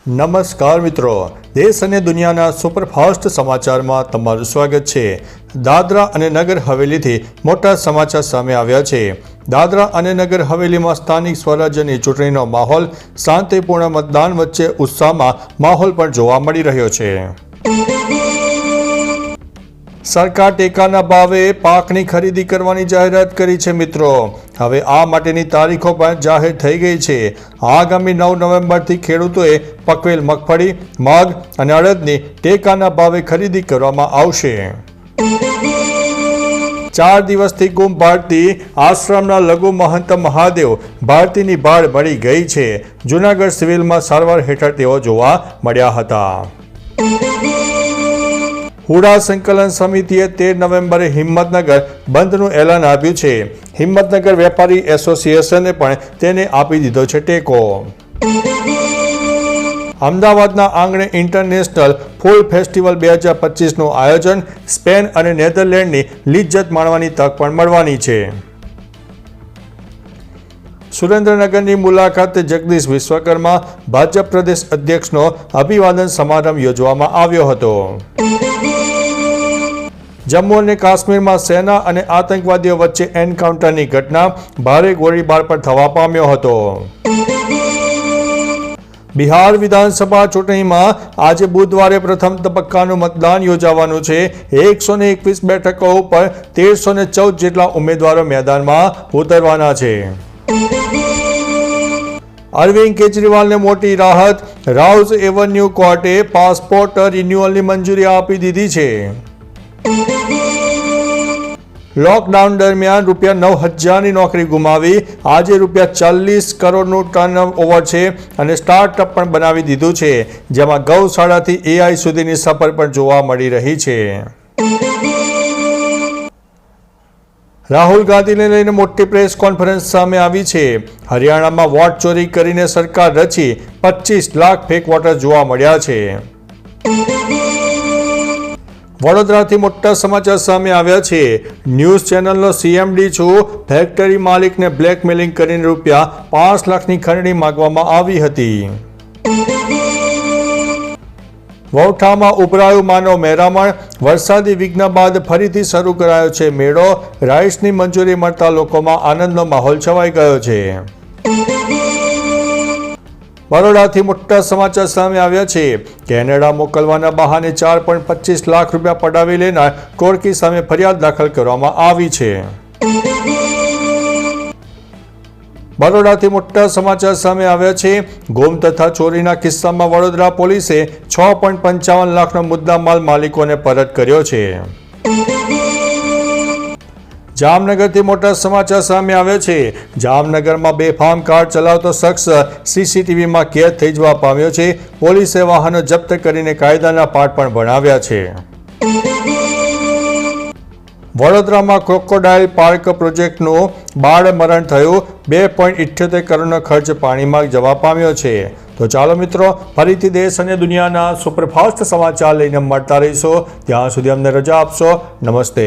નમસ્કાર મિત્રો, દેશ અને દુનિયાના સુપરફાસ્ટ સમાચારમાં તમારું સ્વાગત છે। દાદરા અને નગર હવેલીથી મોટા સમાચાર સામે આવ્યા છે। દાદરા અને નગર હવેલીમાં સ્થાનિક સ્વરાજ્યની ચૂંટણીનો માહોલ, શાંતિપૂર્ણ મતદાન વચ્ચે ઉત્સાહમાં માહોલ પણ જોવા મળી રહ્યો છે। સરકાર ટેકાના ભાવે પાકની ખરીદી કરવાની જાહેરાત કરી છે। મિત્રો, હવે આ માટેની તારીખો પણ જાહેર થઈ ગઈ છે। આગામી 9 નવેમ્બરથી ખેડૂતોએ પકવેલ મગફળી, મગ અને અડદની ટેકાના ભાવે ખરીદી કરવામાં આવશે। 4 દિવસથી ગુમ ભારતી આશ્રમના લઘુ મહંત મહાદેવ ભારતીની ભાળ મળી ગઈ છે। જૂનાગઢ સિવિલમાં સારવાર હેઠળ તેઓ જોવા મળ્યા હતા। હુડા સંકલન સમિતિએ 13 નવેમ્બરે હિંમતનગર બંધનું એલાન આપ્યું છે। હિંમતનગર વેપારી એસોસિએશને પણ તેને આપી દીધો છે ટેકો। અમદાવાદના આંગણે ઇન્ટરનેશનલ ફૂલ ફેસ્ટિવલ 2025નું આયોજન, સ્પેન અને નેધરલેન્ડની લિજ્જત માણવાની તક પણ મળવાની છે। સુરેન્દ્રનગરની મુલાકાતે જગદીશ વિશ્વકર્મા ભાજપ પ્રદેશ અધ્યક્ષનો અભિવાદન સમારંભ યોજવામાં આવ્યો હતો। જમ્મુ અને કાશ્મીરમાં સેના અને આતંકવાદીઓ વચ્ચે એન્કાઉન્ટરની ઘટના, ભારે ગોળીબાર પણ થવા પામ્યો હતો। બિહાર વિધાનસભા ચૂંટણીમાં આજે બુધવારે પ્રથમ તબક્કાનું મતદાન યોજાવાનું છે। 121 બેઠકો ઉપર 1314 જેટલા ઉમેદવારો મેદાનમાં ઉતરવાના છે। અરવિંદ કેજરીવાલને મોટી રાહત, રાઉઝ એવન્યુ કોર્ટે પાસપોર્ટ રિન્યુઅલની મંજૂરી આપી દીધી છે। લોકડાઉન દરમિયાન ₹9,000ની નોકરી ગુમાવી, આજે ₹40 કરોડનું ટર્નઓવર છે અને સ્ટાર્ટઅપ પણ બનાવી દીધું છે, જેમાં ગૌશાળાથી AI સુધીની સફર પણ જોવા મળી રહી છે। રાહુલ ગાંધીને લઈને મોટી પ્રેસ કોન્ફરન્સ સામે આવી છે। હરિયાણામાં વોટ ચોરી કરીને સરકાર રચી, 25 લાખ ફેક વોટર જોવા મળ્યા છે। વડોદરાથી મોટા સમાચાર સામે આવ્યા છે। ન્યૂઝ ચેનલનો CMD છું, ફેક્ટરી માલિકને બ્લેકમેલિંગ કરીને ₹5 લાખની ખંડણી માંગવામાં આવી હતી। વૌઠામાં ઉભરાયું માનવ મહેરામણ, વરસાદી વિઘ્ન બાદ ફરીથી શરૂ કરાયો છે મેળો, રાઇટ્સની મંજૂરી મળતા લોકોમાં આનંદનો માહોલ છવાઈ ગયો છે। બરોડાથી મોટા સમાચાર સામે આવ્યા છે। કેનેડા મોકલવાના બહાને ₹4.25 લાખ પડાવી લેનાર ટોળકી સામે ફરિયાદ દાખલ કરવામાં આવી છે। બરોડાથી મોટા સમાચાર સામે આવ્યા છે। ગુમ તથા ચોરીના કિસ્સામાં વડોદરા પોલીસે 6.55 લાખનો મુદ્દામાલ માલિકોને પરત કર્યો છે। જામનગરથી મોટા સમાચાર સામે આવ્યા છે। જામનગરમાં બેફામ કાર ચલાવતો શખ્સ CCTVમાં કેદ થઈ જવા પામ્યો છે। પોલીસે વાહનો જપ્ત કરીને કાયદાના પાઠ પણ ભણાવ્યા છે। વડોદરામાં ક્રોકોડાઇલ પાર્ક પ્રોજેક્ટનું બાળ મરણ થયું, 2.78 કરોડનો ખર્ચ પાણીમાં જવા પામ્યો છે। તો ચાલો મિત્રો, ફરીથી દેશ અને દુનિયાના સુપરફાસ્ટ સમાચાર લઈને મળતા રહીશું। ત્યાં સુધી અમને રજા આપશો। નમસ્તે।